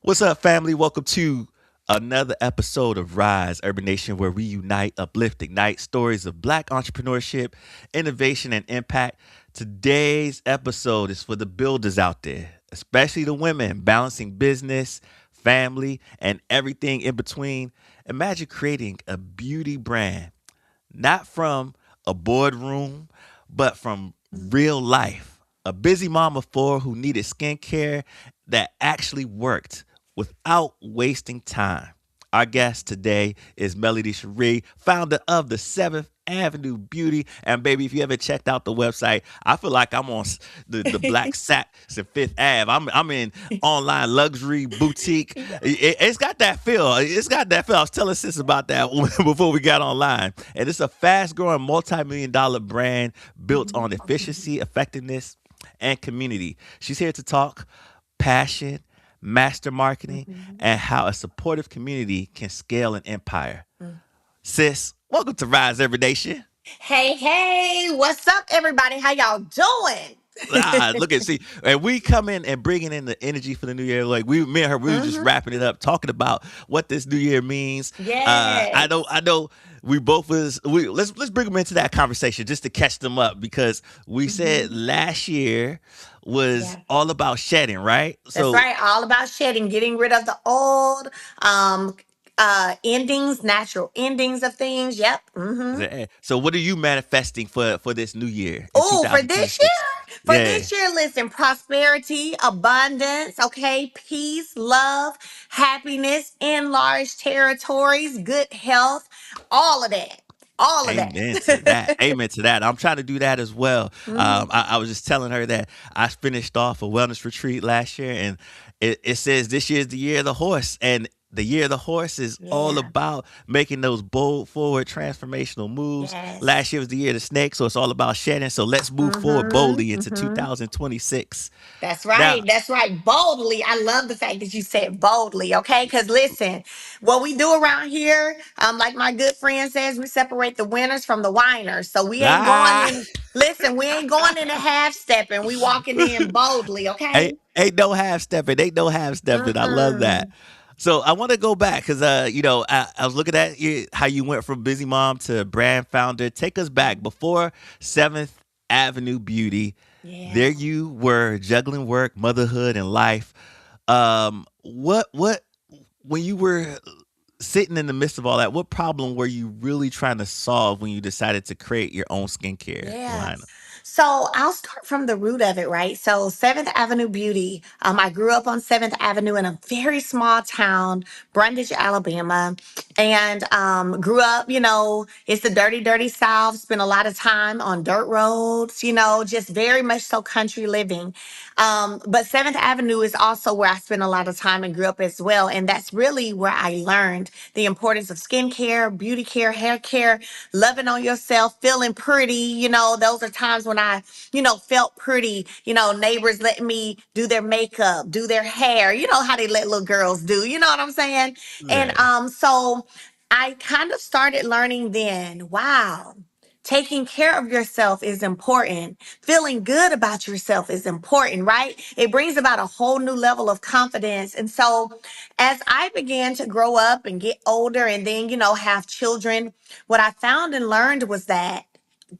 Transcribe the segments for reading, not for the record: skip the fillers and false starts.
What's up, family? Welcome to another episode of Rise Urban Nation, where we unite, uplift, ignite stories of Black entrepreneurship, innovation, and impact. Today's episode is for the builders out there, especially the women balancing business, family, and everything in between. Imagine creating a beauty brand, not from a boardroom, but from real life. A busy mom of four who needed skincare that actually worked without wasting time. Our guest today is Melody Shari, founder of the 7th Avenue Beauty. And baby, if you ever checked out the website, I feel like I'm on the Black Saks and Fifth Ave. I'm in online luxury boutique. It's got that feel. It's got that feel. I was telling sis about that before we got online. And it's a fast growing multi-million dollar brand built on efficiency, effectiveness, and community. She's here to talk passion, master marketing, and how a supportive community can scale an empire. Sis, welcome to Rise Every Nation. Hey, hey, what's up, everybody? How y'all doing? Look at see, and we come in and bringing in the energy for the new year. Like me and her, we were just hmm wrapping it up, talking about what this new year means. Yes. I know. We both was we let's bring them into that conversation just to catch them up because we said hmm last year was Yeah. all about shedding, right? That's So right. All about shedding, getting rid of the old um endings, natural endings of things. Yep. so what are you manifesting for this new year in Oh, for this 2026? year, Yeah. listen, prosperity, abundance, okay, peace, love, happiness, enlarged territories, good health, all of that. All of Amen to that. that. Amen to that. I'm trying to do that as well. I was just telling her that I finished off a wellness retreat last year, and it says this year's the year of the horse, and the year of the horse is all Yeah. about making those bold, forward, transformational moves. Yes. Last year was the year of the snake, so it's all about shedding. So let's move forward Mm-hmm. boldly into Mm-hmm. 2026. That's Now, right. That's right. Boldly. I love the fact that you said boldly, okay? Because listen, what we do around here, like my good friend says, we separate the winners from the whiners. So we ain't going ah, in, listen, we ain't going in a half stepping. We walking in boldly, okay? ain't no half stepping. Ain't no half stepping. I love that. Mm-mm. So I want to go back because I was looking at you, how you went from busy mom to brand founder. Take us back before 7th Avenue Beauty. There Yeah. you were juggling work, motherhood, and life. What when you were sitting in the midst of all that, what problem were you really trying to solve when you decided to create your own skincare Yeah. line? So I'll start from the root of it, right? So 7th Avenue Beauty. I grew up on 7th Avenue in a very small town, Brundage, Alabama, and grew up. It's the dirty, dirty South. Spent a lot of time on dirt roads. Just very much so country living. But 7th Avenue is also where I spent a lot of time and grew up as well, and that's really where I learned the importance of skincare, beauty care, hair care, loving on yourself, feeling pretty. Those are times when I, felt pretty. Neighbors letting me do their makeup, do their hair. You know how they let little girls do. You know what I'm saying? And Yeah. so I kind of started learning then. Wow. Taking care of yourself is important. Feeling good about yourself is important, right? It brings about a whole new level of confidence. And so, as I began to grow up and get older and then, have children, what I found and learned was that,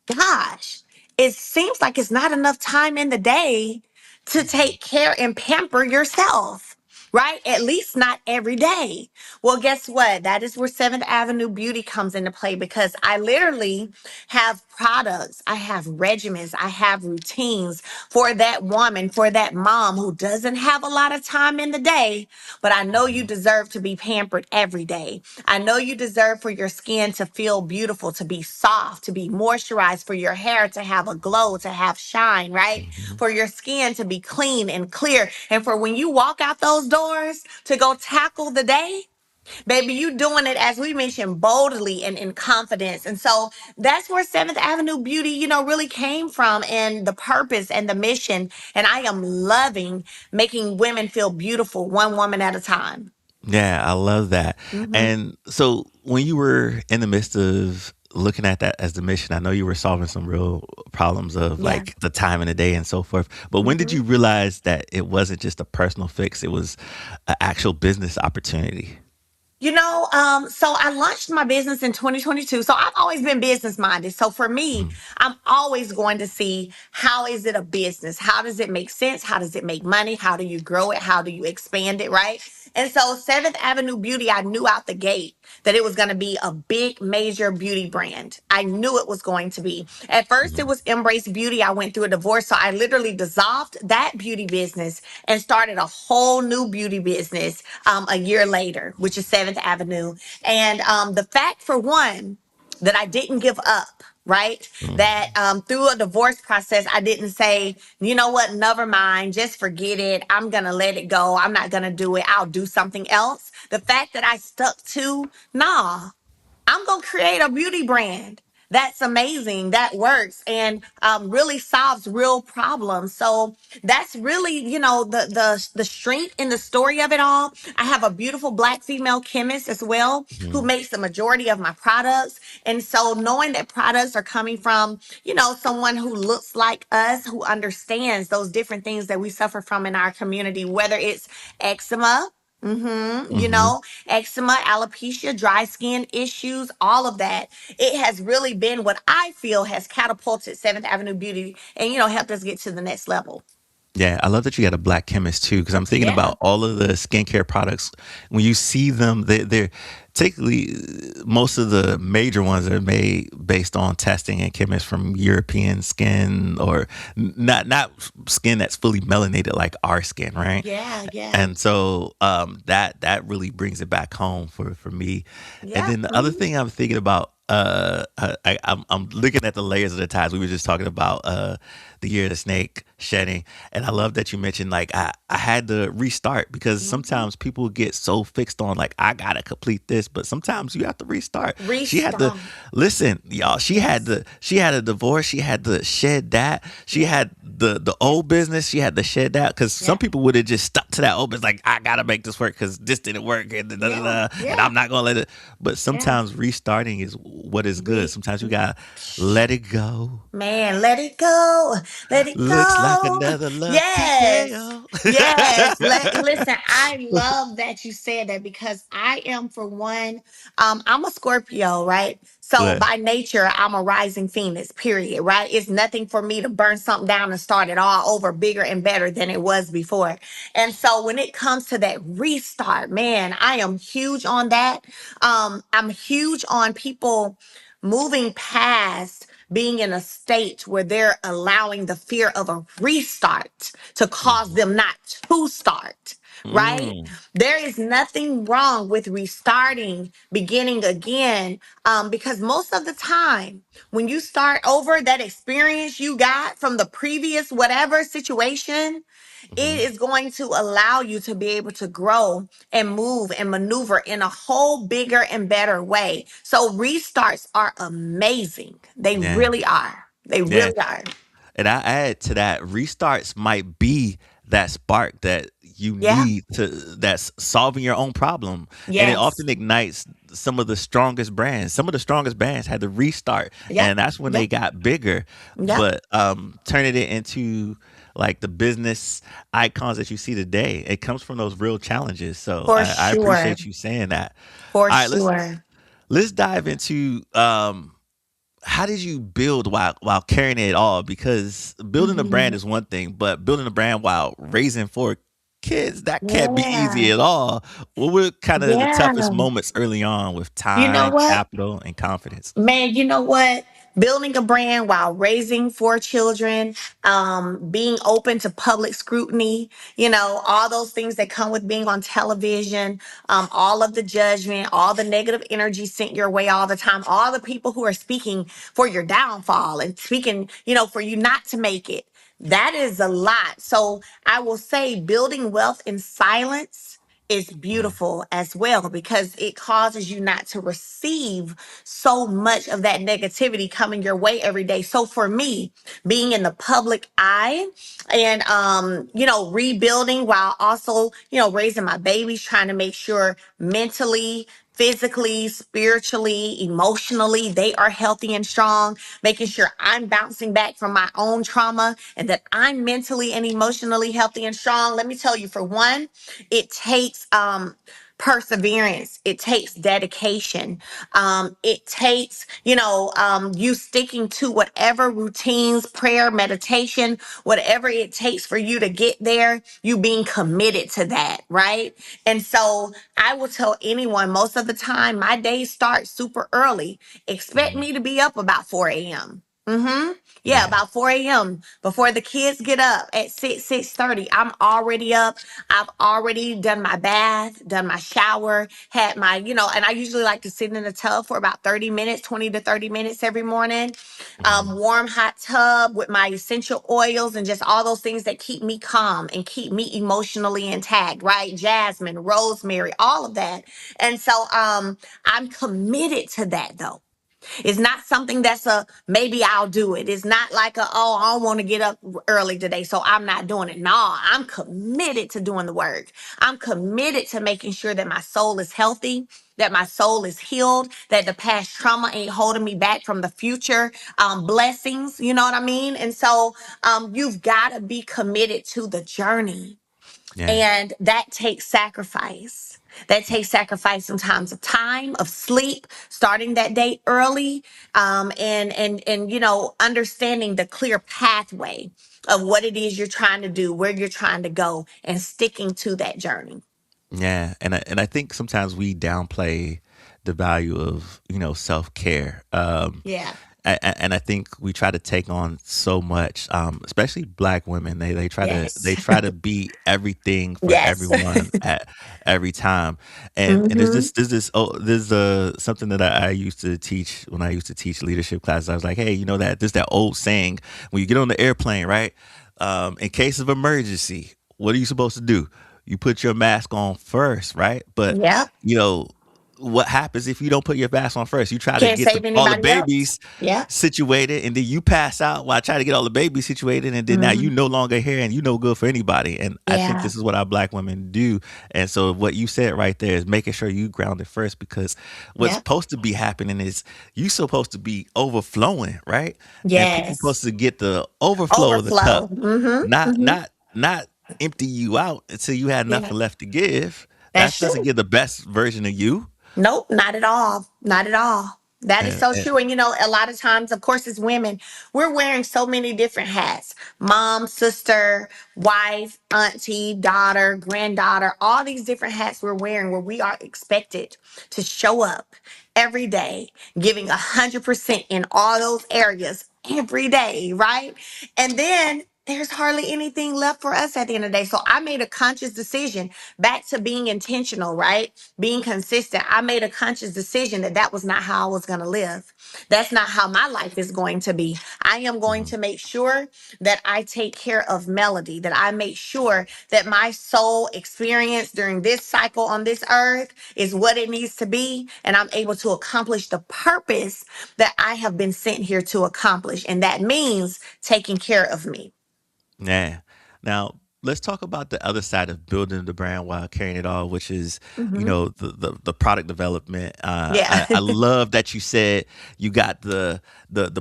gosh, it seems like it's not enough time in the day to take care and pamper yourself, right? At least not every day. Well, guess what? That is where 7th Avenue Beauty comes into play because I literally have products, I have regimens, I have routines for that woman, for that mom who doesn't have a lot of time in the day, but I know you deserve to be pampered every day. I know you deserve for your skin to feel beautiful, to be soft, to be moisturized, for your hair to have a glow, to have shine, right? Mhm. For your skin to be clean and clear. And for when you walk out those doors to go tackle the day, baby, you doing it, as we mentioned, boldly and in confidence. And so that's where 7th Avenue Beauty, really came from, and the purpose and the mission. And I am loving making women feel beautiful one woman at a time. Yeah, I love that. hmm And so when you were in the midst of looking at that as the mission, I know you were solving some real problems of Yeah. like the time in the day and so forth. But when did Mm-hmm. you realize that it wasn't just a personal fix, it was an actual business opportunity? So I launched my business in 2022. So I've always been business minded. So for me, Mhm. I'm always going to see how is it a business? How does it make sense? How does it make money? How do you grow it? How do you expand it? Right. And so Seventh Avenue Beauty, I knew out the gate that it was going to be a big major beauty brand. I knew it was going to be. At first, it Mhm. was Embrace Beauty. I went through a divorce. So I literally dissolved that beauty business and started a whole new beauty business a year later, which is Seventh Avenue. And the fact, for one, that I didn't give up, right? That Mhm. through a divorce process, I didn't say, you know what, never mind, just forget it. I'm going to let it go. I'm not going to do it. I'll do something else. The fact that I stuck to, nah, I'm going to create a beauty brand. That's amazing. That works and really solves real problems. So that's really, the strength in the story of it all. I have a beautiful Black female chemist as well who Mhm. makes the majority of my products. And so knowing that products are coming from, someone who looks like us, who understands those different things that we suffer from in our community, whether it's eczema, Mhm. eczema, alopecia, dry skin issues, all of that. It has really been what I feel has catapulted Seventh Avenue Beauty and, helped us get to the next level. Yeah, I love that you got a black chemist too, because I'm thinking Yeah. about all of the skincare products. When you see them, they're particularly most of the major ones are made based on testing and chemists from European skin or not skin that's fully melanated like our skin, right? Yeah. Yeah. And so that really brings it back home for me. And Yeah. then the other thing I'm thinking about, I'm looking at the layers of the ties. We were just talking about the year of the snake shedding, and I love that you mentioned like I had to restart because Mhm. sometimes people get so fixed on like I gotta complete this, but sometimes you have to restart. She had to Restart. listen, y'all. Yes. She had a divorce. She had to shed that. She Yeah. had the Yeah. old business. She had to shed that because some Yeah. people would have just stuck to that old business. Like I gotta make this work because this didn't work and da, da, da, Yeah. da, and Yeah. I'm not gonna let it. But Yeah. sometimes restarting is what is good. Re- Sometimes you gotta let it go. Man, let it go. Let it Looks like go. another love Yes. TKO. Yes. Listen, I love that you said that because I am, for one, I'm a Scorpio, right? So But by nature, I'm a rising phoenix, period, right? It's nothing for me to burn something down and start it all over bigger and better than it was before. And so when it comes to that restart, man, I am huge on that. I'm huge on people moving past being in a state where they're allowing the fear of a restart to cause Mhm. them not to start, right? Mm. There is nothing wrong with restarting, beginning again, because most of the time, when you start over, that experience you got from the previous whatever situation, it Mhm. is going to allow you to be able to grow and move and maneuver in a whole bigger and better way. So restarts are amazing. They Yeah. really are. They Yeah. really are. And I add to that, restarts might be that spark that you Yeah. need to that's solving your own problem. And it Yes. often ignites some of the strongest brands. Some of the strongest brands had to restart Yep. and that's when they Yep. got bigger. Yep. But turning it into like the business icons that you see today, it comes from those real challenges. So For I sure. appreciate you saying that. For All right, sure. let's dive into how did you build while carrying it all? Because building a brand Mhm. is one thing, but building a brand while raising four kids, that can't be easy Yeah. at all. What were kind of the toughest Yeah. moments early on with You know time, what? capital, and confidence? Man, you know what? Building a brand while raising four children, being open to public scrutiny, all those things that come with being on television, all of the judgment, all the negative energy sent your way all the time, all the people who are speaking for your downfall and speaking, for you not to make it. That is a lot. So I will say building wealth in silence is Mm, beautiful as well because it causes you not to receive so much of that negativity coming your way every day. So for me, being in the public eye and rebuilding while also, raising my babies, trying to make sure mentally physically, spiritually, emotionally, they are healthy and strong, making sure I'm bouncing back from my own trauma and that I'm mentally and emotionally healthy and strong. Let me tell you, for one, it takes perseverance, it takes dedication, it takes, you sticking to whatever routines, prayer, meditation, whatever it takes for you to get there, you being committed to that, right? And so I will tell anyone, most of the time my days start super early. Expect Mhm. me to be up about 4 a.m. Yeah, Yeah. about 4 a.m. before the kids get up at 6:30. I'm already up. I've already done my bath, done my shower, had my, and I usually like to sit in the tub for about 30 minutes, 20 to 30 minutes every morning. Mhm. Warm hot tub with my essential oils and just all those things that keep me calm and keep me emotionally intact, right? Jasmine, rosemary, all of that. And so I'm committed to that though. It's not something that's a maybe I'll do it. It's not like oh, I don't want to get up early today, so I'm not doing it. No, I'm committed to doing the work. I'm committed to making sure that my soul is healthy, that my soul is healed, that the past trauma ain't holding me back from the future blessings. You know what I mean? And so you've got to be committed to the journey. Yeah. And that takes sacrifice. That takes sacrifice in times of time, of sleep, starting that day early, and understanding the clear pathway of what it is you're trying to do, where you're trying to go, and sticking to that journey. Yeah, and I think sometimes we downplay the value of self care. Yeah. And I think we try to take on so much, especially Black women. They try to Yes. be everything for Yes. everyone at every time. And hmm there's something that I used to teach when I used to teach leadership classes. I was like, hey, that there's that old saying when you get on the airplane, right? In case of emergency, what are you supposed to do? You put your mask on first, right? But Yep. you know what happens if you don't put your mask on first? You try to Can't get save all the anybody else. babies Yep. situated, and then you pass out while I try to get all the babies situated, and then now you hmm no longer here, and you no good for anybody. And I think Yeah. this is what our Black women do. And so what you said right there is making sure you grounded first, because what's Yep. supposed to be happening is you supposed to be overflowing, right? And people supposed Yes. to get the overflow of the cup, Overflow. not empty you out until you had Yeah. nothing left to give. That That's doesn't true. give the best version of you. Nope, not at all. Not at all. That is And, so and true. And a lot of times, of course, as women, we're wearing so many different hats: mom, sister, wife, auntie, daughter, granddaughter, all these different hats we're wearing where we are expected to show up every day, giving 100% in all those areas every day, right? And then there's hardly anything left for us at the end of the day. So I made a conscious decision back to being intentional, right? Being consistent. I made a conscious decision that that was not how I was going to live. That's not how my life is going to be. I am going Mhm. to make sure that I take care of Melody, that I make sure that my soul experience during this cycle on this earth is what it needs to be. And I'm able to accomplish the purpose that I have been sent here to accomplish. And that means taking care of me. Yeah. Now let's talk about the other side of building the brand while carrying it all, which is, hmm the product development. Yeah. I love that you said you got the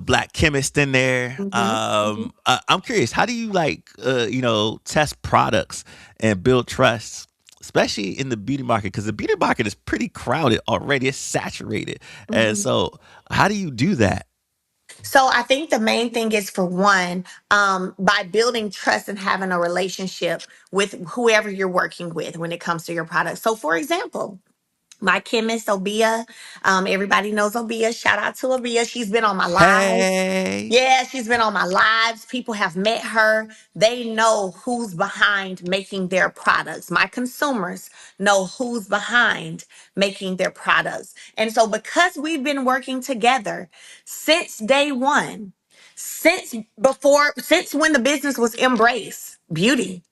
black chemist in there. hmm I'm curious, how do you test products and build trust, especially in the beauty market? Because the beauty market is pretty crowded already; it's saturated, and hmm so how do you do that? So I think the main thing is, for one, by building trust and having a relationship with whoever you're working with when it comes to your product. So, for example, my chemist, Obia, everybody knows Obia. Shout out to Obia. She's been on my lives. Hey. Yeah, she's been on my lives. People have met her. They know who's behind making their products. My consumers know who's behind making their products. And so, because we've been working together since day one, since when the business was embraced, beauty,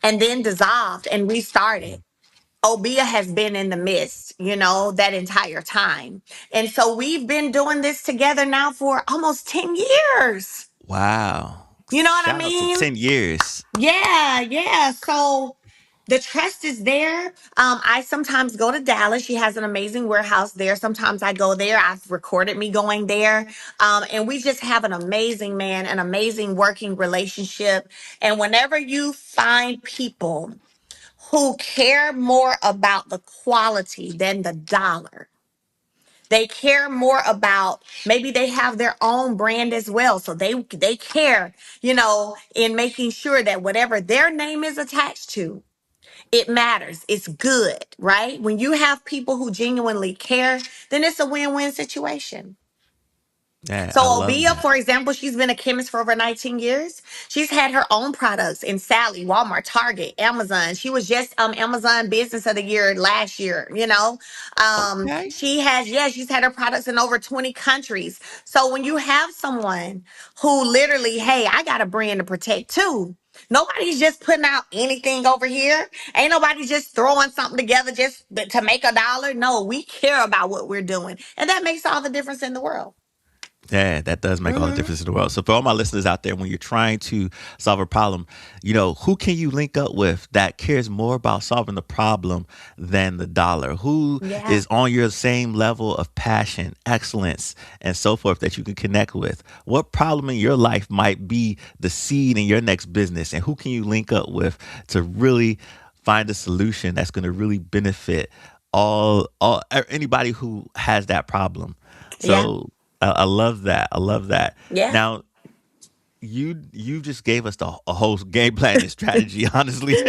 and then dissolved and restarted. Obia has been in the midst, that entire time. And so we've been doing this together now for almost 10 years. Wow. You know what I Shout out to mean? 10 years. Yeah, yeah. So The trust is there. I sometimes go to Dallas. She has an amazing warehouse there. Sometimes I go there. I've recorded me going there. And we just have an amazing man, an amazing working relationship. And whenever you find people who care more about the quality than the dollar, they care more about, maybe they have their own brand as well. So they care, in making sure that whatever their name is attached to, it matters. It's good, right? When you have people who genuinely care, then it's a win-win situation. Yeah, So I love Obia, that. for example, she's been a chemist for over 19 years. She's had her own products in Sally, Walmart, Target, Amazon. She was just Amazon Business of the Year last year, Okay. she's had her products in over 20 countries. So when you have someone who literally, hey, I got a brand to protect too. Nobody's just putting out anything over here. Ain't nobody just throwing something together just to make a dollar. No, we care about what we're doing. And that makes all the difference in the world. Yeah, that does make all the Hmm. difference in the world. So for all my listeners out there, when you're trying to solve a problem, who can you link up with that cares more about solving the problem than the dollar? Who Yeah. is on your same level of passion, excellence, and so forth that you can connect with? What problem in your life might be the seed in your next business? And who can you link up with to really find a solution that's going to really benefit all anybody who has that problem? Yeah. So I love that. I love that. Yeah. Now you just gave us a whole game plan and strategy. Honestly,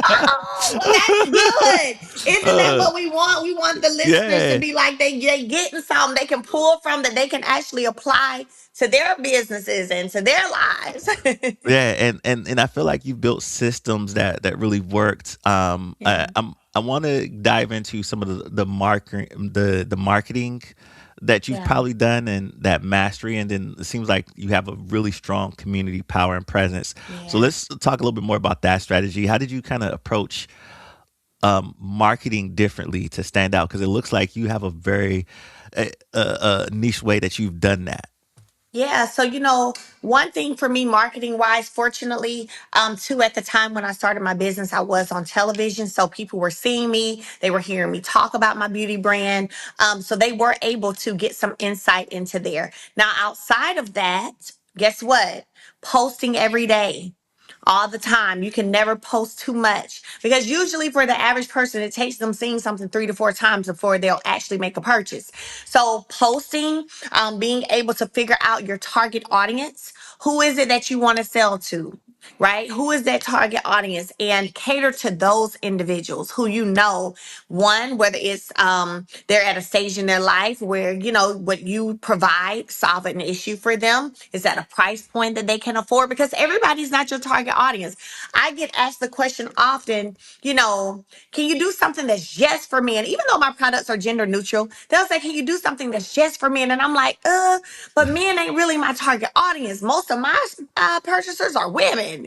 Oh, well, that's good. Isn't that uh, what we want? We want the listeners to yeah, be like they getting something they can pull from that they can actually apply to their businesses and to their lives. yeah, and I feel like you built systems that really worked. Yeah. I want to dive into some of the marketing that you've Yeah. probably done and that mastery, and then it seems like you have a really strong community power and presence. So Yeah. let's talk a little bit more about that strategy. How did you kind of approach marketing differently to stand out? Because it looks like you have a very niche way that you've done that. Yeah, so one thing for me, marketing wise, fortunately, too, at the time when I started my business, I was on television, so people were seeing me, they were hearing me talk about my beauty brand, so they were able to get some insight into there. Now, outside of that, guess what? Posting every day, all the time. You can never post too much because usually for the average person, it takes them seeing something 3 to 4 times before they'll actually make a purchase. So posting, being able to figure out your target audience, who is it that you want to sell to? Right? Who is that target audience and cater to those individuals who one, whether it's they're at a stage in their life where what you provide solve an issue for them is at a price point that they can afford because everybody's not your target audience. I get asked the question often, can you do something that's just for men? Even though my products are gender neutral, they'll say, can you do something that's just for men? And I'm like, but men ain't really my target audience. Most of my purchasers are women,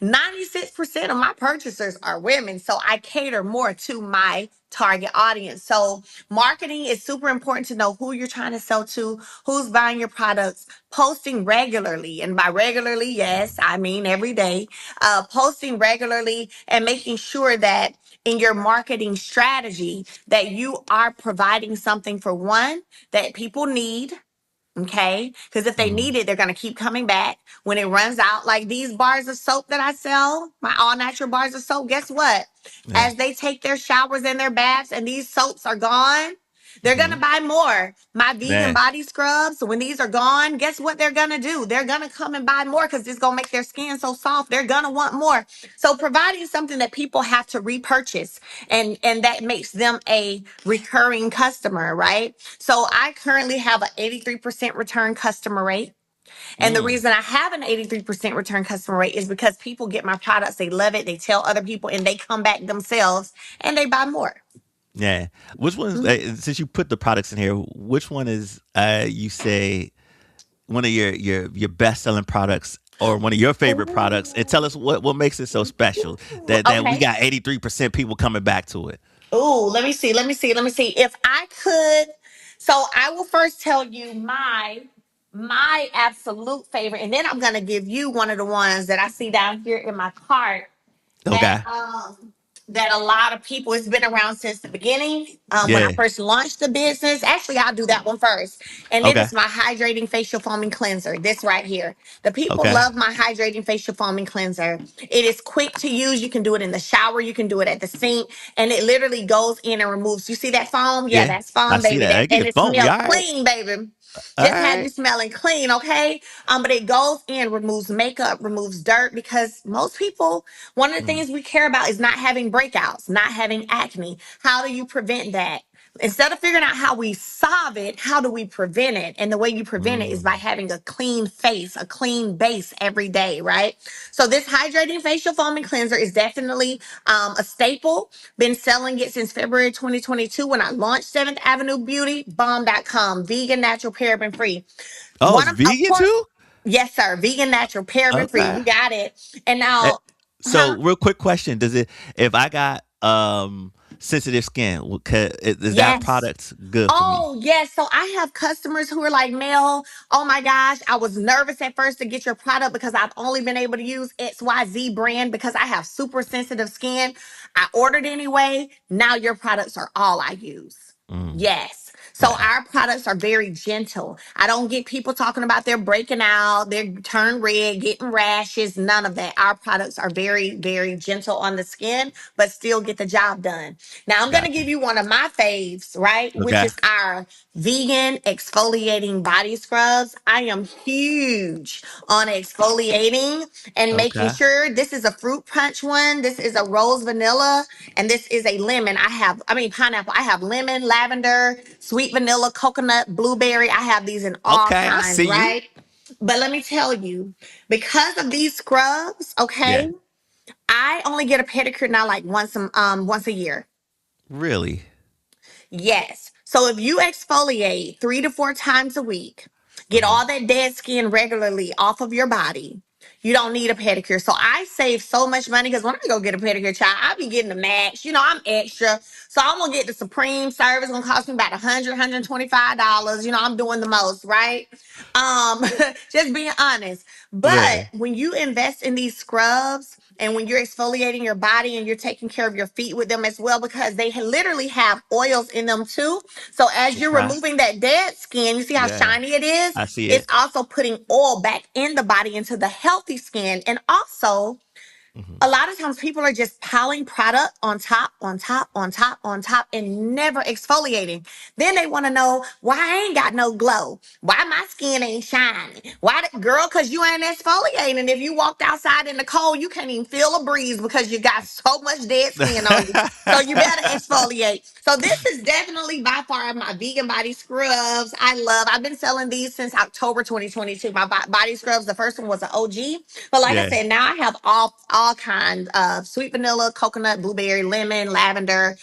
96% of my purchasers are women. So I cater more to my target audience. So marketing is super important to know who you're trying to sell to, who's buying your products, posting regularly. And by regularly, yes, I mean every day, posting regularly and making sure that in your marketing strategy that you are providing something for one that people need. Okay. Because if they Mm, need it, they're going to keep coming back when it runs out. Like these bars of soap that I sell, my all natural bars of soap, guess what? yeah. As they take their showers and their baths and these soaps are gone, they're going to Hmm. buy more. My vegan Yeah. body scrubs, when these are gone, guess what they're going to do? They're going to come and buy more because it's going to make their skin so soft. They're going to want more. So providing something that people have to repurchase and that makes them a recurring customer, right? So I currently have an 83% return customer rate. And the Mm, reason I have an 83% return customer rate is because people get my products, they love it, they tell other people, and they come back themselves and they buy more. yeah. Which one's since you put the products in here? Which one is you say one of your best selling products or one of your favorite products? And tell us what makes it so special that we Okay. got 83% people coming back to it. Oh, let me see. If I could, so I will first tell you my absolute favorite, and then I'm gonna give you one of the ones that I see down here in my cart. And Okay. that a lot of people, it's been around since the beginning. When I Yeah. first launched the business, actually, I'll do that one first. And it Okay. is my hydrating facial foaming cleanser. This right here. The people Okay. love my hydrating facial foaming cleanser. It is quick to use. You can do it in the shower. You can do it at the sink. And it literally goes in and removes. You see that foam? Yeah, Yeah. that's I foam, see baby. that. That, I and get it foamy. smells All right. clean, baby. All Just have you right. smelling clean, okay? But it goes in, removes makeup, removes dirt, because most people, one of the Mm, things we care about is not having breakouts, not having acne. How do you prevent that? Instead of figuring out how we solve it, how do we prevent it? And the way you prevent it is by mm. having a clean face, a clean base every day, right? So this hydrating facial foaming cleanser is definitely a staple. Been selling it since February 2022 when I launched Seventh Avenue Beauty, bomb.com, vegan, natural, paraben free. Oh, One it's of vegan course, too? yes, sir, vegan, natural, paraben free. Okay. You got it. And Eh, now, huh? So, real quick question: does it, if I got sensitive skin, is that Yes. product good for me? Oh, yes. So I have customers who are like, Mel, oh my gosh, I was nervous at first to get your product because I've only been able to use XYZ brand because I have super sensitive skin. I ordered anyway. Now your products are all I use. Mm, Yes. So okay. our products are very gentle. I don't get people talking about they're breaking out, they're turn red, getting rashes, none of that. Our products are very, very gentle on the skin, but still get the job done. Now I'm going to Gotcha. give you one of my faves, right? Which Okay. is our vegan exfoliating body scrubs. I am huge on exfoliating and making Okay. sure this is a fruit punch one. This is a rose vanilla and this is a lemon. I mean pineapple. I have lemon, lavender, sweet vanilla, coconut, blueberry. I have these in all Okay. I kinds, see you. right? But let me tell you, because of these scrubs, Yeah. okay, I only get a pedicure now like once a year. Really. Yes. So if you exfoliate 3 to 4 times a week, get Uh-huh. all that dead skin regularly off of your body, you don't need a pedicure. So I save so much money because when I go get a pedicure, child, I be getting the max. You know, I'm extra. So I'm gonna get the supreme service, gonna cost me about $125. You know, I'm doing the most, right? Um, just being honest. But Yeah. when you invest in these scrubs and when you're exfoliating your body and you're taking care of your feet with them as well, because they literally have oils in them too. So as you're Okay. removing that dead skin, you see how Yeah. shiny it is? I see It's it. also putting oil back in the body into the healthy skin. And also, Hmm. a lot of times people are just piling product on top, on top, on top, on top, and never exfoliating. Then they want to know why I ain't got no glow, why my skin ain't shining. Why, girl? Because you ain't exfoliating. If you walked outside in the cold, you can't even feel a breeze because you got so much dead skin on you. So you better exfoliate. So this is definitely by far my vegan body scrubs. I've been selling these since October 2022. My body scrubs, the first one was an OG. But like I Yeah. said, now I have all kinds of sweet vanilla, coconut, blueberry, lemon, lavender.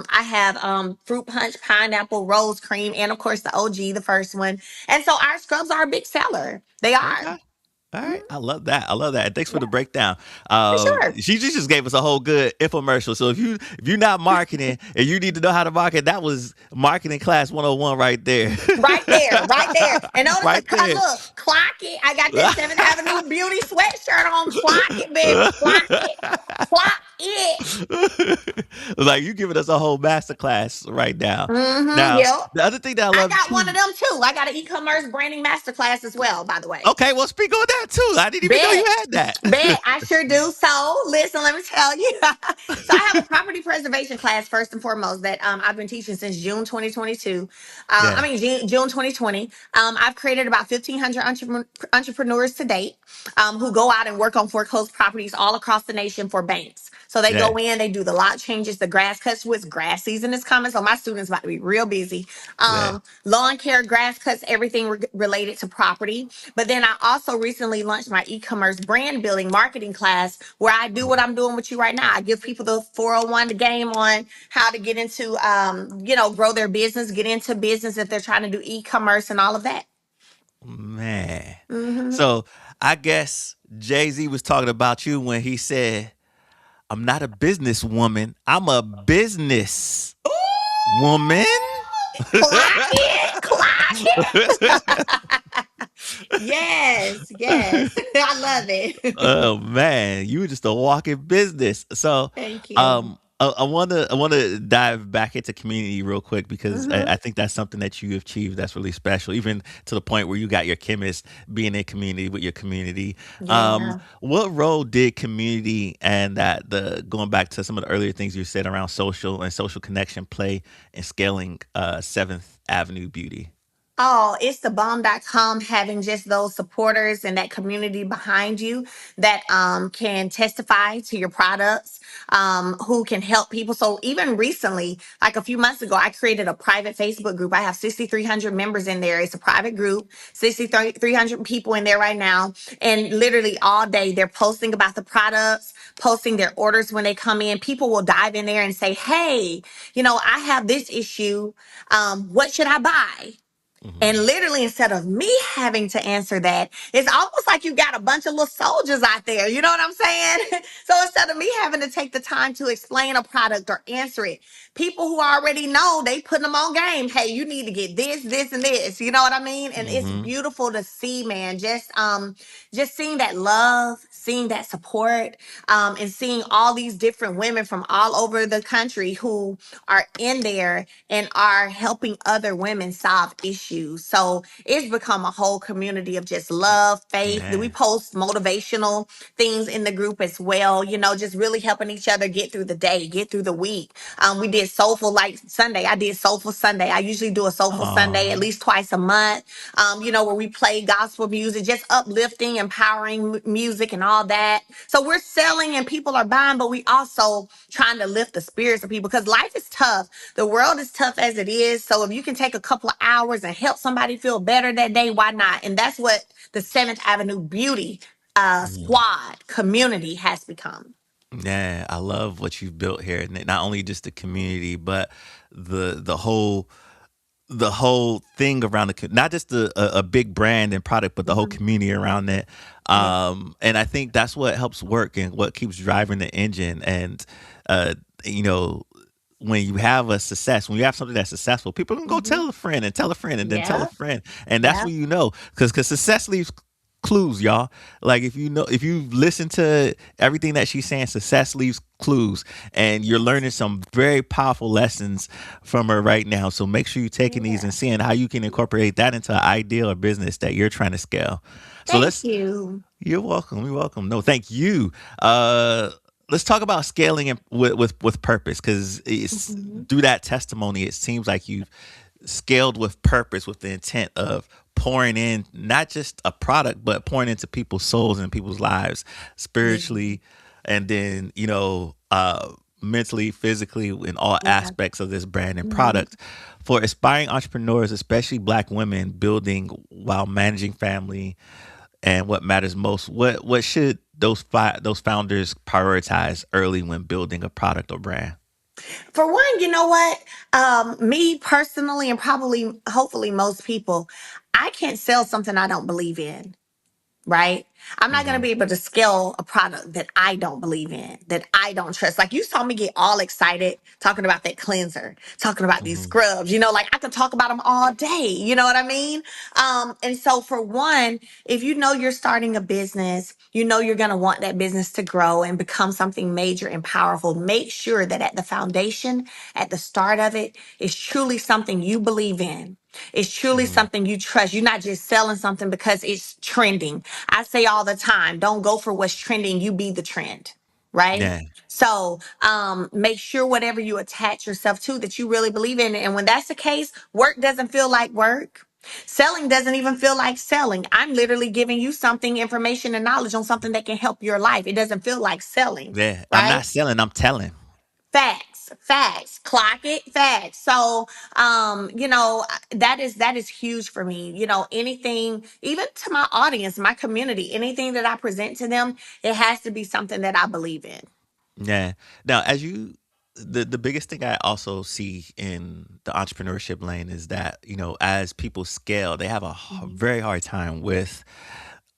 I have fruit punch, pineapple, rose cream, and of course the OG, the first one. And so our scrubs are a big seller. They are. Okay. All Mhm. right. I love that. I love that. And thanks for Yeah, the breakdown. for sure. She just gave us a whole good infomercial. So if you're not marketing and you need to know how to market, that was marketing class 101 right there. Right there, right there. And notice the Right there. look, clock it. I got that Seventh Avenue Beauty sweatshirt on. Clock it, baby. Clock it. Clock it. Like you giving us a whole master class right now. Mm-hmm. Now, Yep. the other thing that I I love got one of too. them too. I got an e-commerce branding masterclass as well, by the way. Okay, well speak on that too. I didn't even know you Bet. had that. Bet I sure do. So listen, let me tell you. So I have a property preservation class first and foremost that I've been teaching since June 2022. I Yeah. mean June 2020. I've created about 1,500 entrepreneurs to date who go out and work on foreclosed properties all across the nation for banks. So they Yeah. go in, they do the lot changes, the grass cuts. With grass season is coming, so my students about to be real busy. Yeah. Lawn care, grass cuts, everything related to property. But then I also recently launched my e-commerce brand building marketing class where I do what I'm doing with you right now. I give people the 401 the game on how to get into, grow their business, get into business if they're trying to do e-commerce and all of that. Man. Hmm. So I guess Jay-Z was talking about you when he said, I'm not a businesswoman. I'm a business woman. Clock it, clock it. Yes, yes. I love it. Oh man, you were just a walking business. So, Thank you. I wanna dive back into community real quick because I, Hmm. I think that's something that you achieved that's really special, even to the point where you got your chemist being in community with your community. Yeah. What role did community and that the going back to some of the earlier things you said around social and social connection play in scaling Seventh Avenue Beauty? Oh, it's the bomb.com having just those supporters and that community behind you that can testify to your products, who can help people. So even recently, like a few months ago, I created a private Facebook group. I have 6,300 members in there. It's a private group, 6,300 people in there right now. And literally all day they're posting about the products, posting their orders when they come in. People will dive in there and say, hey, I have this issue. What should I buy? And Hmm. literally, instead of me having to answer that, it's almost like you got a bunch of little soldiers out there. You know what I'm saying? So instead of me having to take the time to explain a product or answer it, people who already know, they putting them on game. Hey, you need to get this, this, and this. You know what I mean? And it's Hmm. beautiful to see, man. Just seeing that love, seeing that support, and seeing all these different women from all over the country who are in there and are helping other women solve issues. So it's become a whole community of just love, faith. We Yeah. post motivational things in the group as well, just really helping each other get through the day, get through the week. We did Soulful like Sunday. I did Soulful Sunday. I usually do a Soulful Sunday at Oh. least twice a month, where we play gospel music, just uplifting, empowering music and all that. So we're selling and people are buying, but we also trying to lift the spirits of people because life is tough. The world is tough as it is. So if you can take a couple of hours and help somebody feel better that day, why not? And that's what the Seventh Avenue Beauty squad community has become. Yeah, I love what you've built here. And not only just the community, but the whole thing around not just a big brand and product, but the whole Mhm. community around it. Yeah. And I think that's what helps work and what keeps driving the engine. And uh, you know, when you have a success, when you have something that's successful, people can go Hmm. tell a friend and tell a friend and then tell a Yeah. friend, and that's Yeah. when you know, because success leaves clues, y'all. Like if you listen to everything that she's saying, success leaves clues, and you're learning some very powerful lessons from her right now. So make sure you're taking these Yeah. and seeing how you can incorporate that into an ideal or business that you're trying to scale. So Thank let's you. you're welcome. You're welcome. No, thank you. Uh, let's talk about scaling with purpose, because it's Mhm. through that testimony. It seems like you've scaled with purpose, with the intent of pouring in not just a product, but pouring into people's souls and people's lives Yeah. spiritually, and then mentally, physically, in all Yeah. aspects of this brand and Mhm. product. For aspiring entrepreneurs, especially Black women, building while managing family and what matters most, what should those founders prioritize early when building a product or brand? For one, you know what? Me personally, and probably, hopefully, most people, I can't sell something I don't believe in, right? I'm not going to Hmm. be able to scale a product that I don't believe in, that I don't trust. Like you saw me get all excited talking about that cleanser, talking about these Hmm. scrubs, like I could talk about them all day. You know what I mean? And so for one, if you know you're starting a business, you're going to want that business to grow and become something major and powerful. Make sure that at the foundation, at the start of it, is truly something you believe in. It's truly Hmm. something you trust. You're not just selling something because it's trending. I say all the time, don't go for what's trending, you be the trend, right? Yeah. So make sure whatever you attach yourself to that you really believe in. And when that's the case, work doesn't feel like work. Selling doesn't even feel like selling. I'm literally giving you something, information, and knowledge on something that can help your life. It doesn't feel like selling, Yeah. I'm right? not selling, I'm telling. Facts, facts, clock it, facts. So, that is huge for me. Anything, even to my audience, my community, anything that I present to them, it has to be something that I believe in. Yeah. Now, as you, the biggest thing I also see in the entrepreneurship lane is that, as people scale, they have a Mhm. very hard time with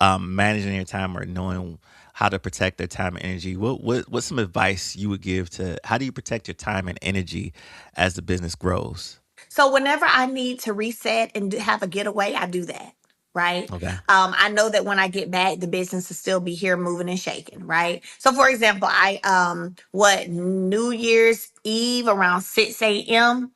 managing their time or knowing how to protect their time and energy. What's some advice you would give to how do you protect your time and energy as the business grows? So whenever I need to reset and have a getaway, I do that. right? Okay. I know that when I get back, the business will still be here moving and shaking, right? So for example, I what New Year's Eve around 6 a.m.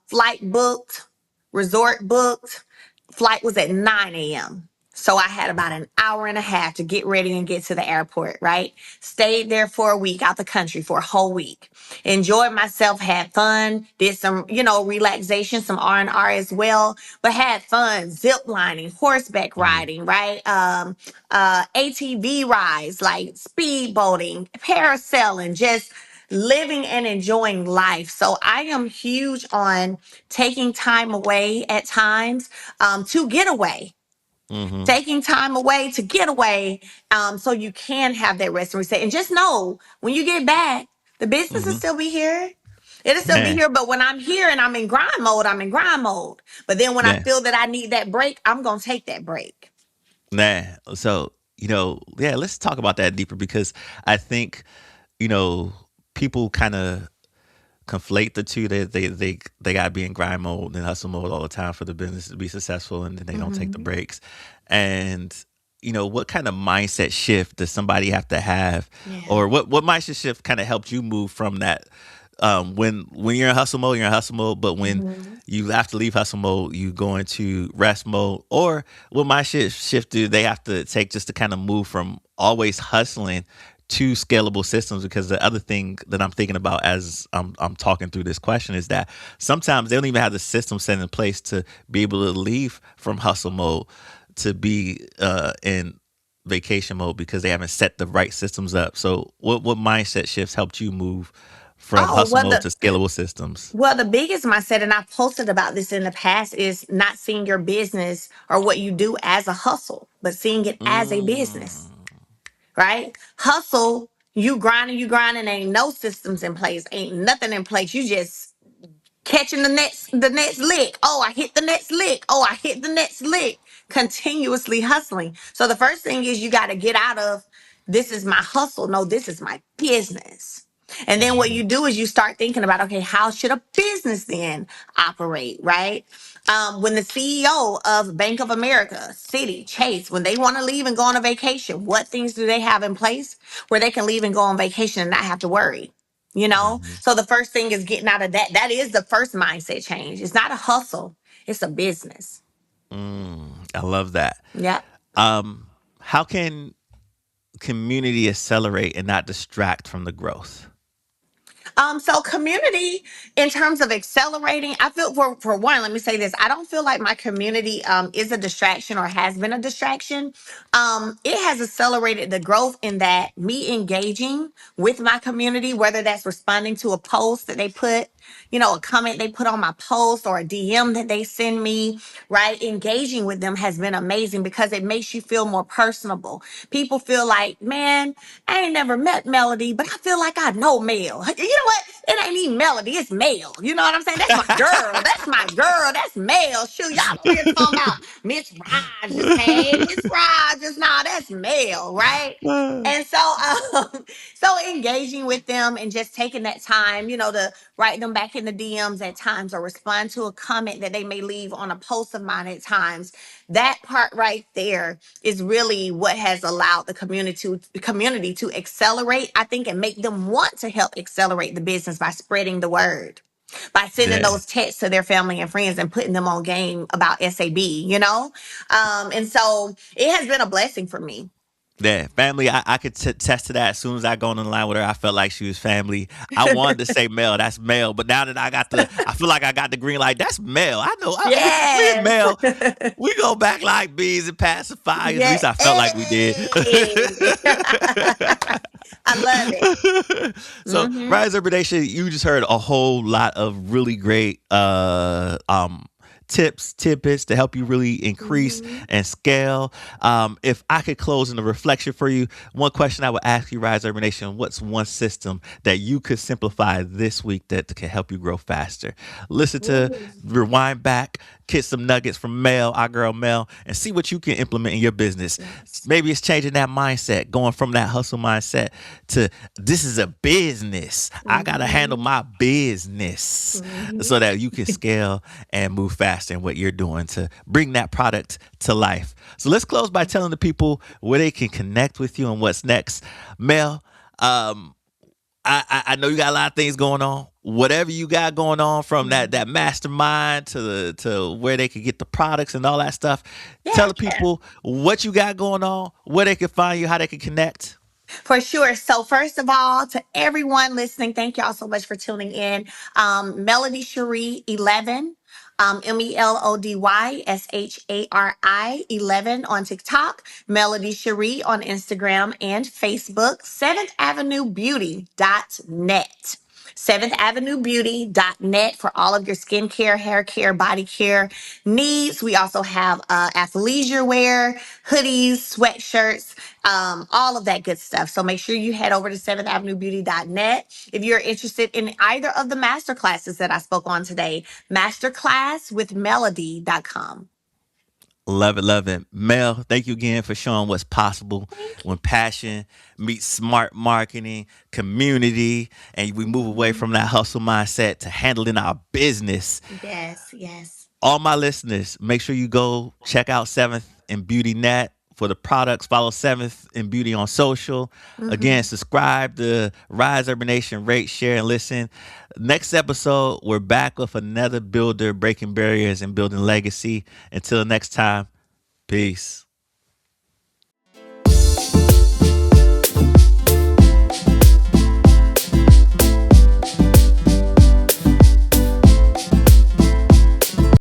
Flight booked, resort booked. Flight was at 9 a.m. So I had about an hour and a half to get ready and get to the airport, right? Stayed there for a week, out the country for a whole week. Enjoyed myself, had fun, did some, relaxation, some R&R as well, but had fun zip lining, horseback Mhm. riding, right? ATV rides, like speed boating, parasailing, just living and enjoying life. So I am huge on taking time away at times to get away, Mhm. taking time away to get away, so you can have that rest and reset. And just know when you get back, the business will Mhm. still be here. It'll still be Man. here, but when I'm here and I'm in grind mode, I'm in grind mode. But then when I Man. feel that I need that break, I'm gonna take that break. Nah. So, yeah, let's talk about that deeper because I think, you know, people kind of conflate the two. They gotta be in grind mode and hustle mode all the time for the business to be successful, and then they don't take the Hmm. breaks. And what kind of mindset shift does somebody have to have, Yeah. or what mindset shift kind of helped you move from that? When you're in hustle mode, you're in hustle mode, but when Hmm. you have to leave hustle mode, you go into rest mode, or what mindset shift do they have to take just to kind of move from always hustling to scalable systems? Because the other thing that I'm thinking about as I'm talking through this question is that sometimes they don't even have the system set in place to be able to leave from hustle mode to be in vacation mode because they haven't set the right systems up. So what mindset shifts helped you move from Oh, hustle mode to scalable systems? the biggest mindset, and I've posted about this in the past, is not seeing your business or what you do as a hustle, but seeing it as a business, Mm. right? Hustle, you grinding, ain't no systems in place, ain't nothing in place. You just catching the next lick. Oh, I hit the next lick. Oh, I hit the next lick. Continuously hustling. So the first thing is you got to get out of this is my hustle. No, this is my business. And then what you Mhm. do is you start thinking about, okay, how should a business then operate, right? When the CEO of Bank of America, Citi, Chase, when they want to leave and go on a vacation, what things do they have in place where they can leave and go on vacation and not have to worry? Mhm. So the first thing is getting out of that. That is the first mindset change. It's not a hustle, it's a business. I love that. Yeah. Um, how can community accelerate and not distract from the growth? So community, in terms of accelerating, I feel for one, let me say this. I don't feel like my community is a distraction or has been a distraction. It has accelerated the growth in that me engaging with my community, whether that's responding to a post that they put, a comment they put on my post or a DM that they send me, right? Engaging with them has been amazing because it makes you feel more personable. People feel like, man, I ain't never met Melody, but I feel like I know Mel. You know what? It ain't even Melody, it's Mel. You know what I'm saying? That's my girl. That's my girl. That's Mel. Shoot, y'all over here talking about Miss Rogers. Hey, Miss Rogers. Nah, that's Mel, right? And so, so engaging with them and just taking that time, to write them back in the DMs at times or respond to a comment that they may leave on a post of mine at times. That part right there is really what has allowed the community to accelerate, I think, and make them want to help accelerate the business by spreading the word, by sending Yeah. those texts to their family and friends and putting them on game about SAB. And so it has been a blessing for me. Yeah, family. I could attest to that. As soon as I got on the line with her, I felt like she was family. I wanted to say Mel, that's Mel, but now that I feel like I got the green light. That's Mel. I know. Me and Yes. Mel, we go back like bees and pacifiers. At Yeah. least I felt like we did. Hey. I love it. So, Hmm. Rise Urban Nation, you just heard a whole lot of really great tips, tidbits to help you really increase Hmm. and scale. If I could close in a reflection for you, one question I would ask you, Rise Urban Nation, what's one system that you could simplify this week that can help you grow faster? Listen to, rewind back, get some nuggets from Mel, our girl Mel, and see what you can implement in your business. Yes. Maybe it's changing that mindset, going from that hustle mindset to this is a business. I got to handle Mhm. my business Mhm. so that you can scale and move faster in what you're doing to bring that product to life. So let's close by telling the people where they can connect with you and what's next. Mel, um, I know you got a lot of things going on. Whatever you got going on, from that Mhm. mastermind to where they could get the products and all that stuff, tell Yeah. the people what you got going on, where they can find you, how they can connect. For sure. So, first of all, to everyone listening, thank y'all so much for tuning in. Melody Shari 11, Melody Shari 11 on TikTok, Melody Shari on Instagram and Facebook, 7th Avenue Beauty.net. 7th Avenue Beauty.net for all of your skincare, hair care, body care needs. We also have athleisure wear, hoodies, sweatshirts, all of that good stuff. So make sure you head over to 7th Avenue Beauty.net. If you're interested in either of the master classes that I spoke on today, masterclasswithmelody.com. Love it, love it. Mel, thank you again for showing what's possible Thank when passion meets smart marketing, community, and we move away you. from that hustle mindset to handling our business. Yes, yes. All my listeners, make sure you go check out 7th and Beauty Net for the products. Follow 7th and Beauty on social. Again, Hmm. subscribe to Rise Urban Nation, rate, share, and listen. Next episode, we're back with another builder breaking barriers and building legacy. Until next time, peace.